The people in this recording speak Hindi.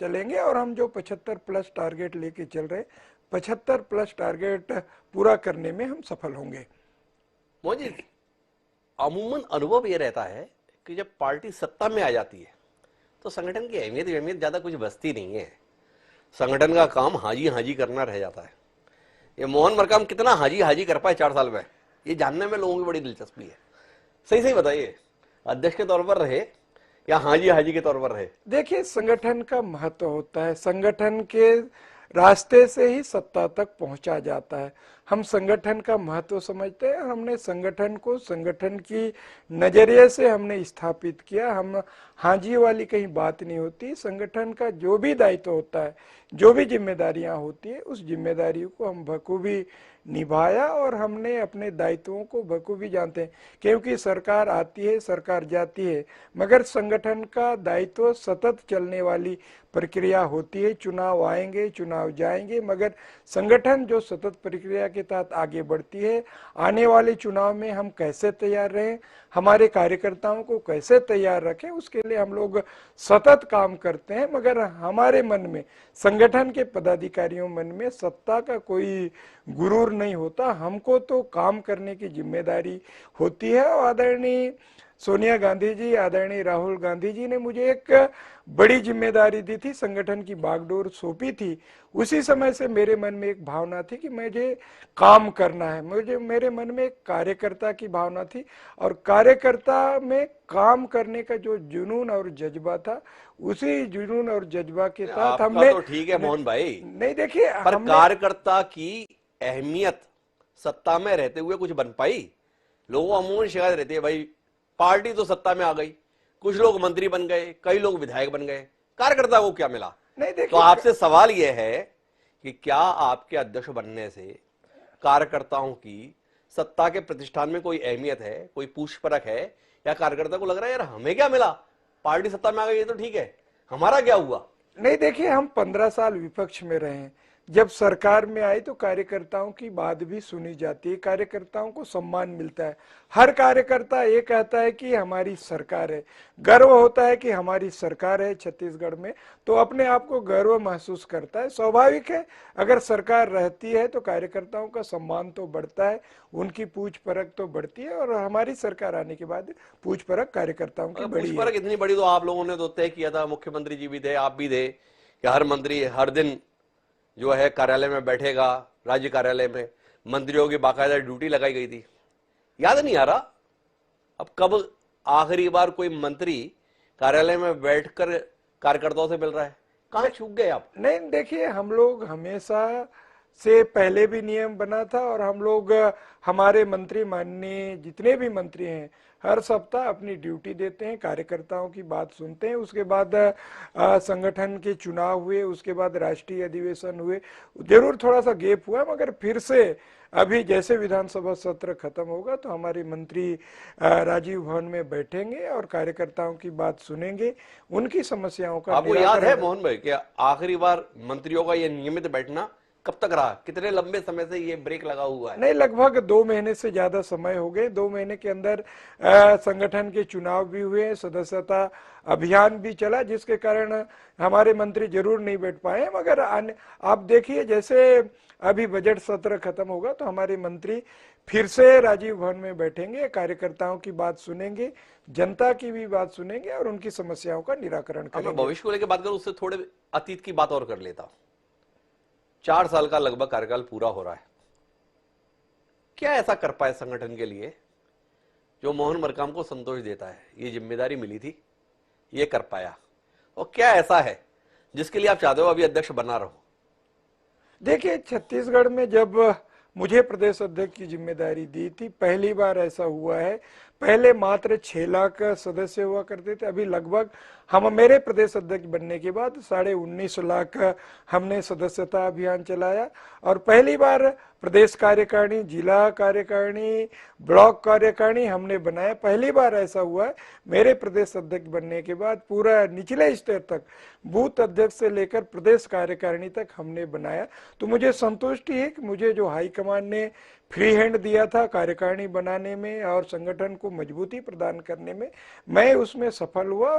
चलेंगे और हम जो 75 प्लस टारगेट लेके चल रहे, 75 प्लस टारगेट पूरा करने में हम सफल होंगे। मोहन जी, अमूमन अनुभव ये रहता है कि जब पार्टी सत्ता में आ जाती है तो संगठन की अहमियत अहमियत ज्यादा कुछ बचती नहीं है। संगठन का काम हाजी हाजी करना रह जाता है। ये मोहन मरकाम कितना हाजी हाजी कर पाए 4 साल में, ये जानने में लोगों की बड़ी दिलचस्पी है। सही सही बताइए, अध्यक्ष के तौर पर रहे या हाजी हाजी के तौर पर रहे? देखिए, संगठन का महत्व होता है, संगठन के रास्ते से ही सत्ता तक पहुंचा जाता है। हम संगठन का महत्व समझते हैं, हमने संगठन को संगठन की नजरिए से हमने स्थापित किया। हम हाजी वाली कहीं बात नहीं होती। संगठन का जो भी दायित्व होता है, जो भी जिम्मेदारियां होती है, उस जिम्मेदारियों को हम बखूबी निभाया और हमने अपने दायित्वों को बखूबी जानते हैं। क्योंकि सरकार आती है, सरकार जाती है, मगर संगठन का दायित्व सतत चलने वाली प्रक्रिया होती है। चुनाव आएंगे, चुनाव जाएंगे, मगर संगठन जो सतत प्रक्रिया के तहत आगे बढ़ती है। आने वाले चुनाव में हम कैसे तैयार रहें, हमारे कार्यकर्ताओं को कैसे तैयार रखें, उसके लिए हम लोग सतत काम करते हैं। मगर हमारे मन में, संगठन के पदाधिकारियों मन में सत्ता का कोई गुरूर नहीं होता। हमको तो काम करने की जिम्मेदारी होती है। और आदरणीय सोनिया गांधी जी, आदरणीय राहुल गांधी जी ने मुझे एक बड़ी जिम्मेदारी दी थी, संगठन की बागडोर सौंपी थी। उसी समय से मेरे मन में एक भावना थी कि मुझे काम करना है। मेरे मन में एक कार्यकर्ता की भावना थी और कार्यकर्ता में काम करने का जो जुनून और जज्बा था, उसी जुनून और जज्बा के तहत आपका हमने तो ठीक है मोहन भाई, नहीं, देखिए, पर हमने कार्यकर्ता की अहमियत सत्ता में रहते हुए कुछ बन पाई? लोगों को अमूमन शिकायत रहती है, भाई पार्टी तो सत्ता में आ गई, कुछ लोग मंत्री बन गए, कई लोग विधायक बन गए, कार्यकर्ता को क्या मिला? नहीं, तो देखिए, आपसे सवाल यह है कि क्या आपके अध्यक्ष बनने से कार्यकर्ताओं की सत्ता के प्रतिष्ठान में कोई अहमियत है, कोई पूछ परख है, या कार्यकर्ता को लग रहा है यार हमें क्या मिला, पार्टी सत्ता में आ गई ये तो ठीक है, हमारा क्या हुआ? नहीं, देखिए, हम 15 साल विपक्ष में रहे हैं। जब सरकार में आई तो कार्यकर्ताओं की बात भी सुनी जाती है, कार्यकर्ताओं को सम्मान मिलता है। हर कार्यकर्ता ये कहता है कि हमारी सरकार है, गर्व होता है कि हमारी सरकार है छत्तीसगढ़ में, तो अपने आप को गर्व महसूस करता है। स्वाभाविक है, अगर सरकार रहती है तो कार्यकर्ताओं का सम्मान तो बढ़ता है, उनकी पूछ परख तो बढ़ती है। और हमारी सरकार आने के बाद पूछ परख कार्यकर्ताओं की अगर पूछ बढ़ी है। परख इतनी बड़ी तो आप लोगों ने तो तय किया था, मुख्यमंत्री जी भी थे, आप भी थे, कि हर मंत्री हर दिन जो है कार्यालय में बैठेगा, राज्य कार्यालय में मंत्रियों की बाकायदा ड्यूटी लगाई गई थी। याद नहीं आ रहा अब कब आखिरी बार कोई मंत्री कार्यालय में बैठकर कार्यकर्ताओं से मिल रहा है? कहां छूट गए आप? नहीं, देखिए, हम लोग हमेशा से पहले भी नियम बना था और हम लोग, हमारे मंत्री माननीय जितने भी मंत्री हैं, हर सप्ताह अपनी ड्यूटी देते हैं, कार्यकर्ताओं की बात सुनते हैं। उसके बाद संगठन के चुनाव हुए, उसके बाद राष्ट्रीय अधिवेशन हुए, जरूर थोड़ा सा गैप हुआ, मगर फिर से अभी जैसे विधानसभा सत्र खत्म होगा तो हमारे मंत्री राजीव भवन में बैठेंगे और कार्यकर्ताओं की बात सुनेंगे, उनकी समस्याओं का आपको याद है निराकरण। मोहन भाई कि आखिरी बार मंत्रियों का यह नियमित बैठना कब तक रहा? कितने लंबे समय से ये ब्रेक लगा हुआ है? नहीं, लगभग 2 महीने से ज्यादा समय हो गए। 2 महीने के अंदर संगठन के चुनाव भी हुए, सदस्यता अभियान भी चला, जिसके कारण हमारे मंत्री जरूर नहीं बैठ पाए। मगर आप देखिए, जैसे अभी बजट सत्र खत्म होगा तो हमारे मंत्री फिर से राजीव भवन में बैठेंगे, कार्यकर्ताओं की बात सुनेंगे, जनता की भी बात सुनेंगे और उनकी समस्याओं का निराकरण अब मैं करेंगे। भविष्य को लेकर बात करूं उससे थोड़े अतीत की बात और कर लेता हूं। 4 साल का लगभग कार्यकाल पूरा हो रहा है, क्या ऐसा कर पाए संगठन के लिए जो मोहन मरकाम को संतोष देता है? ये जिम्मेदारी मिली थी, ये कर पाया, और क्या ऐसा है जिसके लिए आप चाहते हो अभी अध्यक्ष बना रहो? देखिए, छत्तीसगढ़ में जब मुझे प्रदेश अध्यक्ष की जिम्मेदारी दी थी, पहली बार ऐसा हुआ है। पहले मात्र 6 लाख सदस्य हुआ करते थे, अभी लगभग हम, मेरे प्रदेश अध्यक्ष बनने के बाद 19.5 लाख हमने सदस्यता अभियान चलाया। और पहली बार प्रदेश कार्यकारिणी, जिला कार्यकारिणी, ब्लॉक कार्यकारिणी हमने बनाया। पहली बार ऐसा हुआ है मेरे प्रदेश अध्यक्ष बनने के बाद, पूरा निचले स्तर तक, बूथ अध्यक्ष से लेकर प्रदेश कार्यकारिणी तक हमने बनाया। तो मुझे संतुष्टि है कि मुझे जो हाईकमान ने फ्री हैंड दिया था कार्यकारिणी बनाने में और संगठन को मजबूती प्रदान करने में, मैं उसमें सफल हुआ।